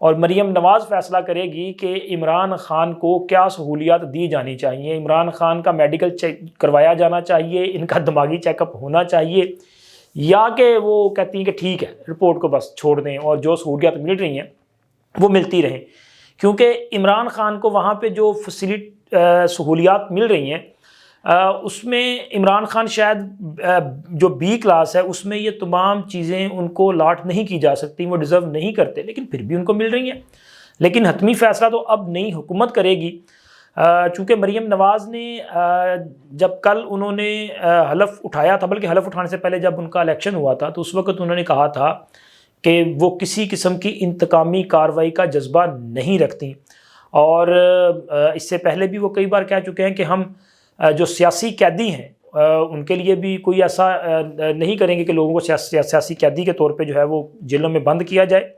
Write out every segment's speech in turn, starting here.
اور مریم نواز فیصلہ کرے گی کہ عمران خان کو کیا سہولیات دی جانی چاہیے. عمران خان کا میڈیکل چیک کروایا جانا چاہیے, ان کا دماغی چیک اپ ہونا چاہیے, یا کہ وہ کہتی ہیں کہ ٹھیک ہے رپورٹ کو بس چھوڑ دیں اور جو سہولیات مل رہی ہیں وہ ملتی رہیں. کیونکہ عمران خان کو وہاں پہ جو سہولیات مل رہی ہیں اس میں عمران خان شاید جو بی کلاس ہے اس میں یہ تمام چیزیں ان کو لاٹ نہیں کی جا سکتی, وہ ڈیزرو نہیں کرتے, لیکن پھر بھی ان کو مل رہی ہیں. لیکن حتمی فیصلہ تو اب نئی حکومت کرے گی, چونکہ مریم نواز نے جب کل انہوں نے حلف اٹھایا تھا, بلکہ حلف اٹھانے سے پہلے جب ان کا الیکشن ہوا تھا تو اس وقت انہوں نے کہا تھا کہ وہ کسی قسم کی انتقامی کارروائی کا جذبہ نہیں رکھتی, اور اس سے پہلے بھی وہ کئی بار کہہ چکے ہیں کہ ہم جو سیاسی قیدی ہیں ان کے لیے بھی کوئی ایسا نہیں کریں گے کہ لوگوں کو سیاسی قیدی کے طور پہ جو ہے وہ جیلوں میں بند کیا جائے.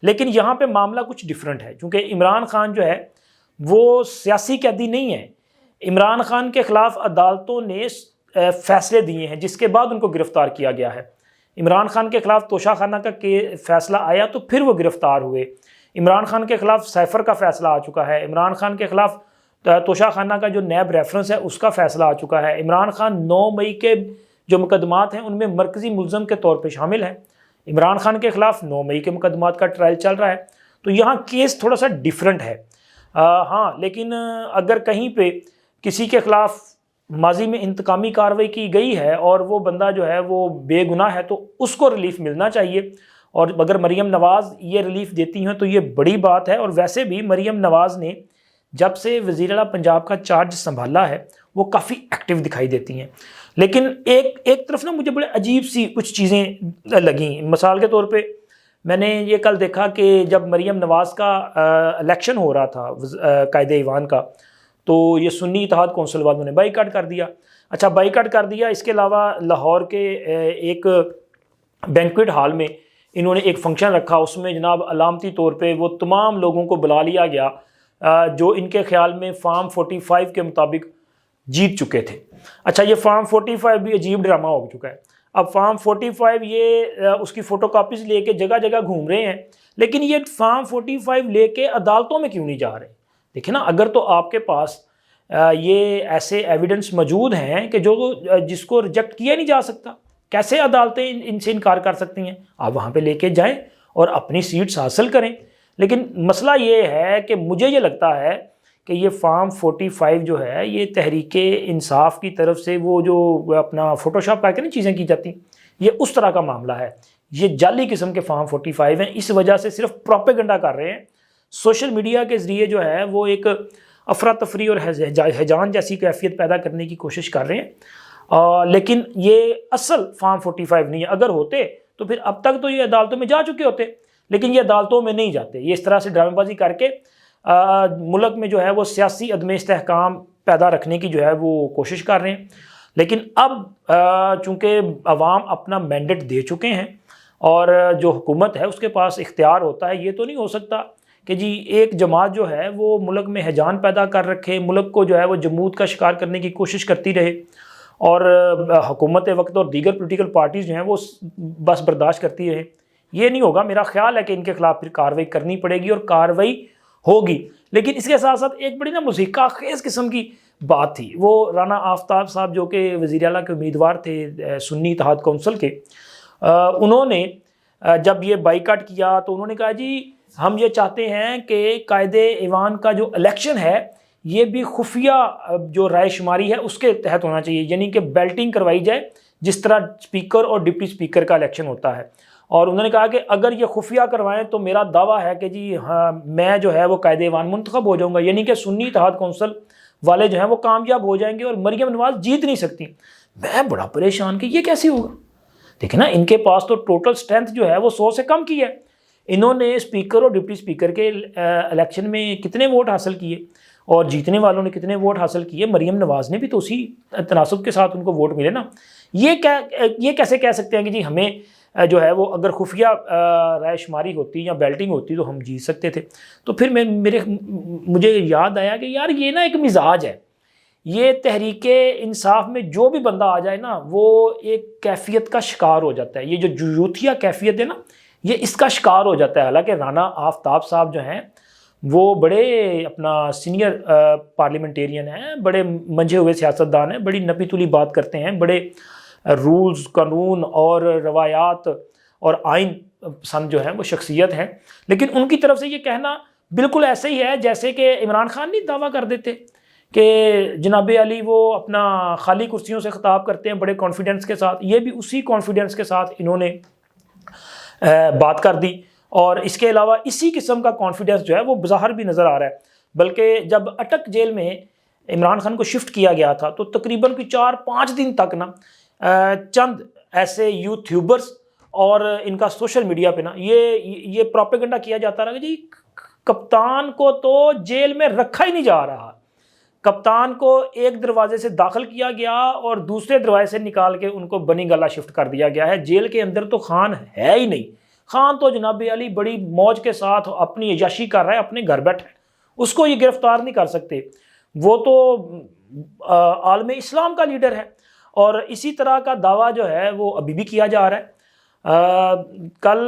لیکن یہاں پہ معاملہ کچھ ڈیفرنٹ ہے, چونکہ عمران خان جو ہے وہ سیاسی قیدی نہیں ہے. عمران خان کے خلاف عدالتوں نے فیصلے دیے ہیں جس کے بعد ان کو گرفتار کیا گیا ہے. عمران خان کے خلاف توشہ خانہ کا فیصلہ آیا تو پھر وہ گرفتار ہوئے. عمران خان کے خلاف سائفر کا فیصلہ آ چکا ہے. عمران خان کے خلاف توشہ خانہ کا جو نیب ریفرنس ہے اس کا فیصلہ آ چکا ہے. عمران خان 9 مئی کے جو مقدمات ہیں ان میں مرکزی ملزم کے طور پہ شامل ہیں. عمران خان کے خلاف 9 مئی کے مقدمات کا ٹرائل چل رہا ہے. تو یہاں کیس تھوڑا سا ڈیفرنٹ ہے. ہاں لیکن اگر کہیں پہ کسی کے خلاف ماضی میں انتقامی کارروائی کی گئی ہے اور وہ بندہ جو ہے وہ بے گناہ ہے تو اس کو ریلیف ملنا چاہیے, اور اگر مریم نواز یہ ریلیف دیتی ہیں تو یہ بڑی بات ہے. اور ویسے بھی مریم نواز نے جب سے وزیر اعلیٰ پنجاب کا چارج سنبھالا ہے وہ کافی ایکٹیو دکھائی دیتی ہیں. لیکن ایک طرف نا مجھے بڑے عجیب سی کچھ چیزیں لگیں. مثال کے طور پہ میں نے یہ کل دیکھا کہ جب مریم نواز کا الیکشن ہو رہا تھا قائد ایوان کا, تو یہ سنی اتحاد کونسل والوں نے بائیکاٹ کر دیا. اچھا بائیکاٹ کر دیا, اس کے علاوہ لاہور کے ایک بینکویٹ ہال میں انہوں نے ایک فنکشن رکھا, اس میں جناب علامتی طور پہ وہ تمام لوگوں کو بلا لیا گیا جو ان کے خیال میں فارم 45 کے مطابق جیت چکے تھے. اچھا یہ فارم 45 بھی عجیب ڈرامہ ہو چکا ہے. اب فارم 45 یہ اس کی فوٹو کاپیز لے کے جگہ جگہ گھوم رہے ہیں, لیکن یہ فارم 45 لے کے عدالتوں میں کیوں نہیں جا رہے؟ دیکھیں نا, اگر تو آپ کے پاس یہ ایسے ایویڈنس موجود ہیں کہ جس کو ریجیکٹ کیا نہیں جا سکتا, کیسے عدالتیں ان سے انکار کر سکتی ہیں؟ آپ وہاں پہ لے کے جائیں اور اپنی سیٹس حاصل کریں. لیکن مسئلہ یہ ہے کہ مجھے یہ لگتا ہے کہ یہ فارم 45 جو ہے یہ تحریک انصاف کی طرف سے وہ جو اپنا فوٹوشاپ کر کے نا چیزیں کی جاتی ہیں, یہ اس طرح کا معاملہ ہے. یہ جعلی قسم کے فارم 45 ہیں, اس وجہ سے صرف پروپیگنڈا کر رہے ہیں. سوشل میڈیا کے ذریعے جو ہے وہ ایک افراتفری اور ہیجان جیسی کیفیت پیدا کرنے کی کوشش کر رہے ہیں, لیکن یہ اصل فارم 45 نہیں ہے. اگر ہوتے تو پھر اب تک تو یہ عدالتوں میں جا چکے ہوتے, لیکن یہ عدالتوں میں نہیں جاتے. یہ اس طرح سے ڈرامے بازی کر کے ملک میں جو ہے وہ سیاسی عدم استحکام پیدا رکھنے کی جو ہے وہ کوشش کر رہے ہیں. لیکن اب چونکہ عوام اپنا مینڈیٹ دے چکے ہیں اور جو حکومت ہے اس کے پاس اختیار ہوتا ہے, یہ تو نہیں ہو سکتا کہ جی ایک جماعت جو ہے وہ ملک میں ہیجان پیدا کر رکھے, ملک کو جو ہے وہ جمود کا شکار کرنے کی کوشش کرتی رہے, اور حکومت وقت اور دیگر پولیٹیکل پارٹیز جو ہیں وہ بس برداشت کرتی رہے. یہ نہیں ہوگا. میرا خیال ہے کہ ان کے خلاف پھر کارروائی کرنی پڑے گی اور کارروائی ہوگی. لیکن اس کے ساتھ ساتھ ایک بڑی نا مضحکہ خیز قسم کی بات تھی, وہ رانا آفتاب صاحب جو کہ وزیر اعلیٰ کے امیدوار تھے سنی اتحاد کونسل کے, انہوں نے جب یہ بائیکاٹ کیا تو انہوں نے کہا جی ہم یہ چاہتے ہیں کہ قائد ایوان کا جو الیکشن ہے یہ بھی خفیہ جو رائے شماری ہے اس کے تحت ہونا چاہیے, یعنی کہ بیلٹنگ کروائی جائے جس طرح اسپیکر اور ڈپٹی اسپیکر کا الیکشن ہوتا ہے. اور انہوں نے کہا کہ اگر یہ خفیہ کروائیں تو میرا دعویٰ ہے کہ جی ہاں میں جو ہے وہ قائد ایوان منتخب ہو جاؤں گا, یعنی کہ سنی اتحاد کونسل والے جو ہیں وہ کامیاب ہو جائیں گے اور مریم نواز جیت نہیں سکتی. میں بڑا پریشان کہ یہ کیسے ہوگا. دیکھیں نا, ان کے پاس تو ٹوٹل اسٹرینتھ جو ہے وہ 100 سے کم کی ہے. انہوں نے اسپیکر اور ڈپٹی اسپیکر کے الیکشن میں کتنے ووٹ حاصل کیے اور جیتنے والوں نے کتنے ووٹ حاصل کیے؟ مریم نواز نے بھی تو اسی تناسب کے ساتھ ان کو ووٹ ملے نا. یہ کیسے کہہ سکتے ہیں کہ جی ہمیں جو ہے وہ اگر خفیہ رائے شماری ہوتی یا بیلٹنگ ہوتی تو ہم جیت سکتے تھے؟ تو پھر مجھے یاد آیا کہ یار یہ نا ایک مزاج ہے, یہ تحریک انصاف میں جو بھی بندہ آ جائے نا وہ ایک کیفیت کا شکار ہو جاتا ہے. یہ جو یوتھیا کیفیت ہے نا, یہ اس کا شکار ہو جاتا ہے. حالانکہ رانا آفتاب صاحب جو ہیں وہ بڑے اپنا سینئر پارلیمنٹیرین ہیں, بڑے منجھے ہوئے سیاستدان ہیں, بڑی نپی تلی بات کرتے ہیں, بڑے رولز قانون اور روایات اور آئین پسند جو ہیں وہ شخصیت ہیں. لیکن ان کی طرف سے یہ کہنا بالکل ایسے ہی ہے جیسے کہ عمران خان نہیں دعویٰ کر دیتے کہ جناب علی وہ اپنا خالی کرسیوں سے خطاب کرتے ہیں بڑے کانفیڈنس کے ساتھ. یہ بھی اسی کانفیڈنس کے ساتھ انہوں نے بات کر دی, اور اس کے علاوہ اسی قسم کا کانفیڈنس جو ہے وہ بظاہر بھی نظر آ رہا ہے. بلکہ جب اٹک جیل میں عمران خان کو شفٹ کیا گیا تھا تو تقریباً 4-5 دن تک نا چند ایسے یوٹیوبرز اور ان کا سوشل میڈیا پہ نا یہ پروپیگنڈا کیا جاتا رہا کہ جی کپتان کو تو جیل میں رکھا ہی نہیں جا رہا, کپتان کو ایک دروازے سے داخل کیا گیا اور دوسرے دروازے سے نکال کے ان کو بنی گلہ شفٹ کر دیا گیا ہے. جیل کے اندر تو خان ہے ہی نہیں, خان تو جناب علی بڑی موج کے ساتھ اپنی عیاشی کر رہا ہے, اپنے گھر بیٹھے, اس کو یہ گرفتار نہیں کر سکتے. وہ تو عالم اسلام کا لیڈر ہے. اور اسی طرح کا دعویٰ جو ہے وہ ابھی بھی کیا جا رہا ہے. کل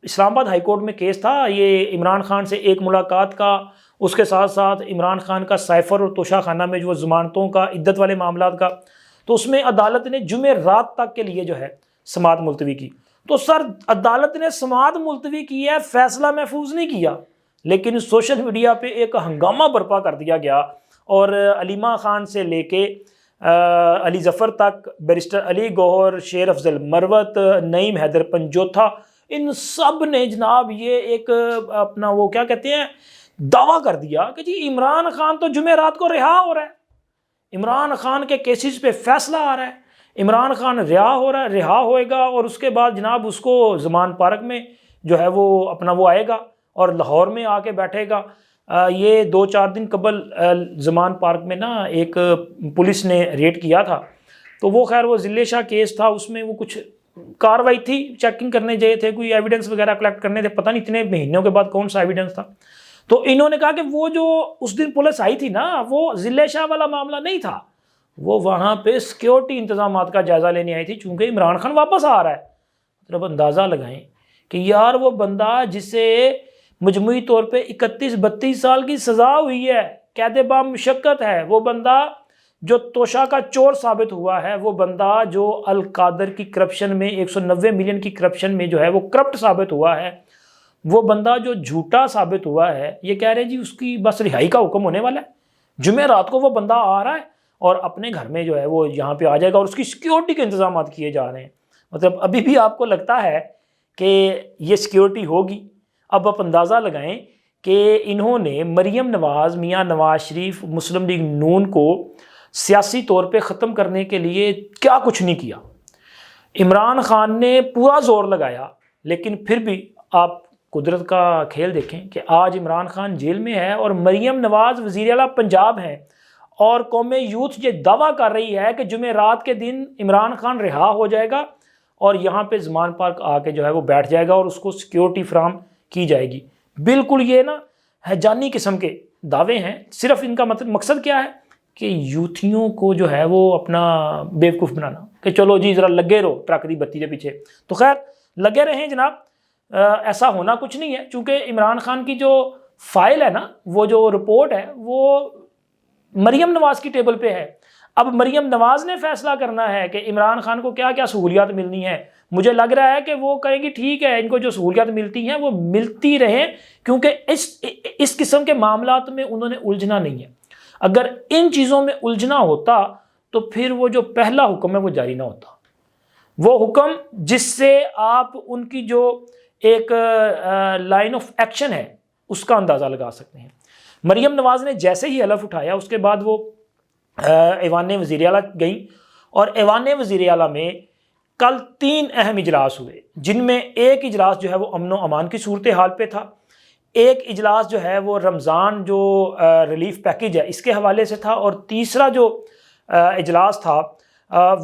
اسلام آباد ہائی کورٹ میں کیس تھا یہ عمران خان سے ایک ملاقات کا, اس کے ساتھ ساتھ عمران خان کا سائفر اور توشہ خانہ میں جو ضمانتوں کا عدت والے معاملات کا, تو اس میں عدالت نے جمعہ رات تک کے لیے جو ہے سماعت ملتوی کی. تو سر عدالت نے سماعت ملتوی کی ہے, فیصلہ محفوظ نہیں کیا, لیکن سوشل میڈیا پہ ایک ہنگامہ برپا کر دیا گیا اور علیمہ خان سے لے کے علی ظفر تک, بیرسٹر علی گوہر, شیر افضل مروت, نعیم حیدر پنجوتھا, ان سب نے جناب یہ ایک اپنا وہ کیا کہتے ہیں دعویٰ کر دیا کہ جی عمران خان تو جمعہ رات کو رہا ہو رہا ہے, عمران خان کے کیسز پہ فیصلہ آ رہا ہے, عمران خان رہا ہوئے گا اور اس کے بعد جناب اس کو زمان پارک میں جو ہے وہ اپنا وہ آئے گا اور لاہور میں آ کے بیٹھے گا. یہ 2-4 دن قبل زمان پارک میں نا ایک پولیس نے ریڈ کیا تھا, تو وہ خیر وہ ضلع شاہ کیس تھا, اس میں وہ کچھ کاروائی تھی, چیکنگ کرنے گئے تھے, کوئی ایویڈنس وغیرہ کلیکٹ کرنے تھے, پتہ نہیں اتنے مہینوں کے بعد کون سا ایویڈنس تھا. تو انہوں نے کہا کہ وہ جو اس دن پولیس آئی تھی نا وہ ضلع شاہ والا معاملہ نہیں تھا, وہ وہاں پہ سیکیورٹی انتظامات کا جائزہ لینے آئی تھی, چونکہ عمران خان واپس آ رہا ہے. مطلب اندازہ لگائیں کہ یار وہ بندہ جسے مجموعی طور پہ 31-32 سال کی سزا ہوئی ہے, قید بام مشقت ہے, وہ بندہ جو توشہ کا چور ثابت ہوا ہے, وہ بندہ جو القادر کی کرپشن میں 190 ملین کی کرپشن میں جو ہے وہ کرپٹ ثابت ہوا ہے, وہ بندہ جو جھوٹا ثابت ہوا ہے, یہ کہہ رہے جی اس کی بس رہائی کا حکم ہونے والا ہے. جمعہ رات کو وہ بندہ آ رہا ہے اور اپنے گھر میں جو ہے وہ یہاں پہ آ جائے گا اور اس کی سیکیورٹی کے انتظامات کیے جا رہے ہیں. مطلب ابھی بھی آپ کو لگتا ہے کہ یہ سیکیورٹی ہوگی. اب آپ اندازہ لگائیں کہ انہوں نے مریم نواز, میاں نواز شریف, مسلم لیگ نون کو سیاسی طور پہ ختم کرنے کے لیے کیا کچھ نہیں کیا. عمران خان نے پورا زور لگایا, لیکن پھر بھی آپ قدرت کا کھیل دیکھیں کہ آج عمران خان جیل میں ہے اور مریم نواز وزیر اعلیٰ پنجاب ہیں, اور قوم یوتھ یہ دعویٰ کر رہی ہے کہ جمعہ رات کے دن عمران خان رہا ہو جائے گا اور یہاں پہ زمان پارک آ کے جو ہے وہ بیٹھ جائے گا اور اس کو سیکیورٹی فراہم کی جائے گی. بالکل یہ نا ہیجانی قسم کے دعوے ہیں. صرف ان کا مقصد کیا ہے کہ یوتھیوں کو جو ہے وہ اپنا بیوقوف بنانا, کہ چلو جی ذرا لگے رہو ٹرک دی بتی کے پیچھے. تو خیر لگے رہیں جناب, ایسا ہونا کچھ نہیں ہے, چونکہ عمران خان کی جو فائل ہے نا, وہ جو رپورٹ ہے وہ مریم نواز کی ٹیبل پہ ہے. اب مریم نواز نے فیصلہ کرنا ہے کہ عمران خان کو کیا کیا سہولیات ملنی ہیں. مجھے لگ رہا ہے کہ وہ کہیں گی ٹھیک ہے, ان کو جو سہولیات ملتی ہیں وہ ملتی رہیں, کیونکہ اس قسم کے معاملات میں انہوں نے الجھنا نہیں ہے. اگر ان چیزوں میں الجھنا ہوتا تو پھر وہ جو پہلا حکم ہے وہ جاری نہ ہوتا, وہ حکم جس سے آپ ان کی جو ایک لائن آف ایکشن ہے اس کا اندازہ لگا سکتے ہیں. مریم نواز نے جیسے ہی حلف اٹھایا اس کے بعد وہ ایوان وزیر اعلیٰ گئیں, اور ایوان وزیر اعلیٰ میں کل 3 اہم اجلاس ہوئے, جن میں ایک اجلاس جو ہے وہ امن و امان کی صورتحال پہ تھا, ایک اجلاس جو ہے وہ رمضان جو ریلیف پیکیج ہے اس کے حوالے سے تھا, اور تیسرا جو اجلاس تھا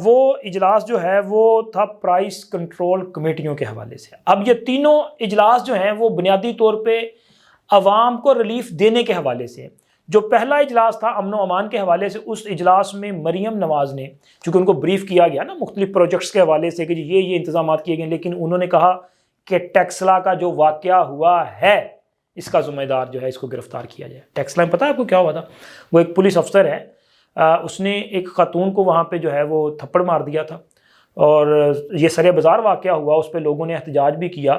وہ اجلاس جو ہے وہ تھا پرائس کنٹرول کمیٹیوں کے حوالے سے. اب یہ تینوں اجلاس جو ہیں وہ بنیادی طور پہ عوام کو ریلیف دینے کے حوالے سے. جو پہلا اجلاس تھا امن و امان کے حوالے سے, اس اجلاس میں مریم نواز نے, چونکہ ان کو بریف کیا گیا نا مختلف پروجیکٹس کے حوالے سے کہ یہ انتظامات کیے گئے, لیکن انہوں نے کہا کہ ٹیکسلا کا جو واقعہ ہوا ہے اس کا ذمہ دار جو ہے اس کو گرفتار کیا جائے۔ ٹیکسلا میں پتہ ہے آپ کو کیا ہوا تھا؟ وہ ایک پولیس افسر ہے، اس نے ایک خاتون کو وہاں پہ جو ہے وہ تھپڑ مار دیا تھا، اور یہ سرے بازار واقعہ ہوا، اس پہ لوگوں نے احتجاج بھی کیا،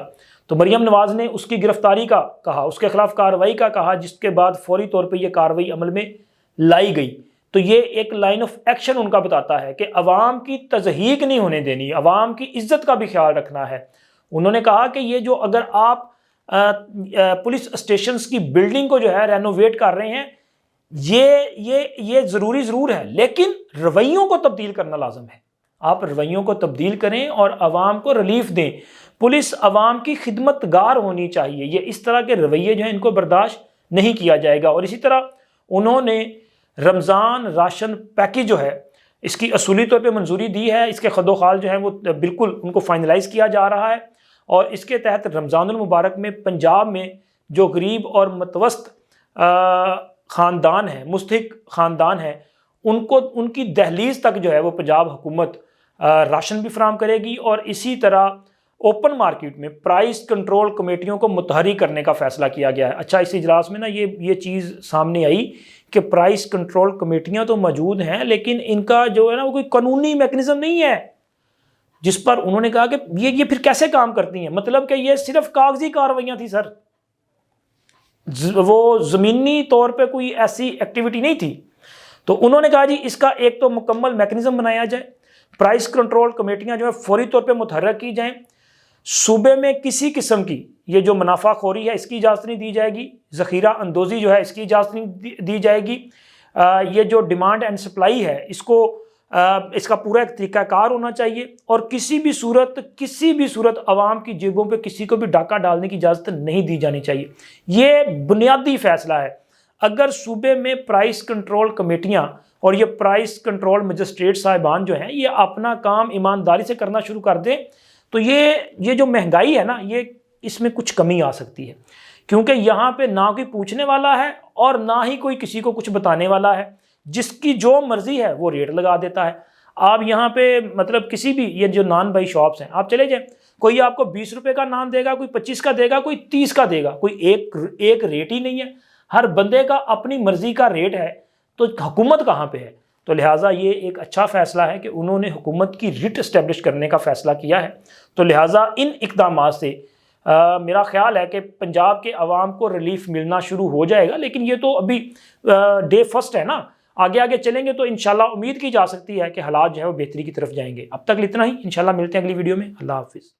تو مریم نواز نے اس کی گرفتاری کا کہا، اس کے خلاف کارروائی کا کہا، جس کے بعد فوری طور پہ یہ کارروائی عمل میں لائی گئی۔ تو یہ ایک لائن آف ایکشن ان کا بتاتا ہے کہ عوام کی تضحیک نہیں ہونے دینی، عوام کی عزت کا بھی خیال رکھنا ہے۔ انہوں نے کہا کہ یہ جو اگر آپ پولیس اسٹیشنز کی بلڈنگ کو جو ہے رینوویٹ کر رہے ہیں، یہ ضروری ضرور ہے، لیکن رویوں کو تبدیل کرنا لازم ہے۔ آپ رویوں کو تبدیل کریں اور عوام کو ریلیف دیں۔ پولیس عوام کی خدمت گار ہونی چاہیے، یہ اس طرح کے رویے جو ہیں ان کو برداشت نہیں کیا جائے گا۔ اور اسی طرح انہوں نے رمضان راشن پیکیج جو ہے اس کی اصولی طور پہ منظوری دی ہے، اس کے خد و خال جو ہیں وہ بالکل ان کو فائنلائز کیا جا رہا ہے، اور اس کے تحت رمضان المبارک میں پنجاب میں جو غریب اور متوسط خاندان ہیں، مستحق خاندان ہیں، ان کی دہلیز تک جو ہے وہ پنجاب حکومت راشن بھی فراہم کرے گی، اور اسی طرح اوپن مارکیٹ میں پرائس کنٹرول کمیٹیوں کو متحرک کرنے کا فیصلہ کیا گیا ہے۔ اچھا، اس اجلاس میں نا یہ چیز سامنے آئی کہ پرائس کنٹرول کمیٹیاں تو موجود ہیں، لیکن ان کا جو ہے نا وہ کوئی قانونی میکنزم نہیں ہے، جس پر انہوں نے کہا کہ یہ پھر کیسے کام کرتی ہیں؟ مطلب کہ یہ صرف کاغذی کارروائیاں تھی سر، وہ زمینی طور پہ کوئی ایسی ایکٹیویٹی نہیں تھی۔ تو انہوں نے کہا جی اس کا ایک تو مکمل میکنزم بنایا جائے، پرائس کنٹرول کمیٹیاں جو ہے فوری طور پہ متحرک کی جائیں، صوبے میں کسی قسم کی یہ جو منافع خوری ہے اس کی اجازت نہیں دی جائے گی، ذخیرہ اندوزی جو ہے اس کی اجازت نہیں دی جائے گی، یہ جو ڈیمانڈ اینڈ سپلائی ہے اس کا پورا ایک طریقہ کار ہونا چاہیے، اور کسی بھی صورت عوام کی جیبوں پہ کسی کو بھی ڈاکہ ڈالنے کی اجازت نہیں دی جانی چاہیے۔ یہ بنیادی فیصلہ ہے۔ اگر صوبے میں پرائس کنٹرول کمیٹیاں اور یہ پرائس کنٹرول مجسٹریٹ صاحبان جو ہیں یہ اپنا کام ایمانداری سے کرنا شروع کر دیں تو یہ جو مہنگائی ہے نا، اس میں کچھ کمی آ سکتی ہے، کیونکہ یہاں پہ نہ کوئی پوچھنے والا ہے اور نہ ہی کوئی کسی کو کچھ بتانے والا ہے، جس کی جو مرضی ہے وہ ریٹ لگا دیتا ہے۔ آپ یہاں پہ مطلب کسی بھی یہ جو نان بائی شاپس ہیں آپ چلے جائیں، کوئی آپ کو 20 روپے کا نان دے گا، کوئی 25 کا دے گا، کوئی 30 کا دے گا، کوئی ایک ریٹ ہی نہیں ہے، ہر بندے کا اپنی مرضی کا ریٹ ہے، تو حکومت کہاں پہ ہے؟ تو لہٰذا یہ ایک اچھا فیصلہ ہے کہ انہوں نے حکومت کی ریٹ اسٹیبلش کرنے کا فیصلہ کیا ہے۔ تو لہٰذا ان اقدامات سے میرا خیال ہے کہ پنجاب کے عوام کو ریلیف ملنا شروع ہو جائے گا، لیکن یہ تو ابھی ڈے فرسٹ ہے نا، آگے چلیں گے تو انشاءاللہ امید کی جا سکتی ہے کہ حالات جو ہے وہ بہتری کی طرف جائیں گے۔ اب تک اتنا ہی، انشاءاللہ ملتے ہیں اگلی ویڈیو میں۔ اللہ حافظ۔